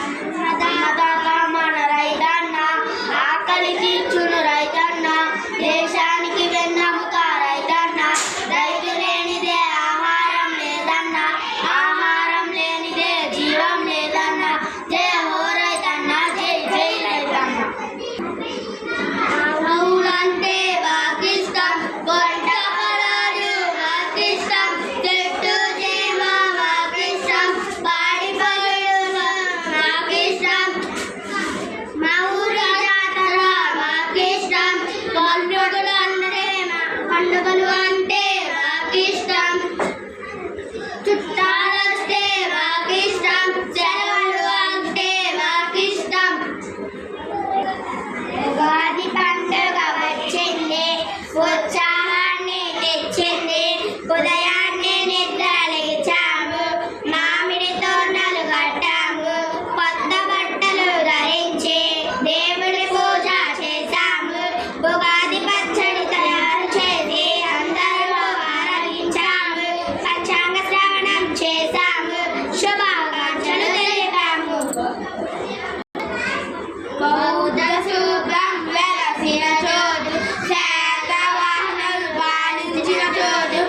అన్నదాత మన రైతన్న, ఆకలి తీర్చును రైతన్న, దేశానికి వెన్నెముక రైతన్న. రైతు లేనిదే ఆహారం లేదన్న, ఆహారం లేనిదే జీవం లేదన్న. జై హో రైతన్న, జై జై రైతన్న. ఆవులంటే మాకిష్టం, గొడ్డ పొలాలు మాకిష్టం, చెట్టు చేమ మాకిష్టం, పాడి పనులు మాకిష్టం, మా ఊరి జాతర మాకిష్టం, పండుగలు అంటే మాకిష్టం, చుట్టాలొస్తే మాకిష్టం, సెలవులు అంటే మాకిష్టం. ఉగాది పండుగ వచ్చింది, ఉత్సాహాన్ని తెచ్చింది. ఉదయాన్నే నిద్ర లేచాము, మామిడి తోరణాలు కట్టాము, కొత్త బట్టలు ధరించి దేవుడి పూజ చేశాము. ఉగాది పచ్చడి తయారు చేసి అందరిలో ఆరగించాము. పంచాంగ శ్రవణం చేశాము, శుభాకాంక్షలు తెలిపాము. బౌద్ధ శుభ్రం వెలసిన చోటు, శాతవాహనులు పాలించిన చోటు,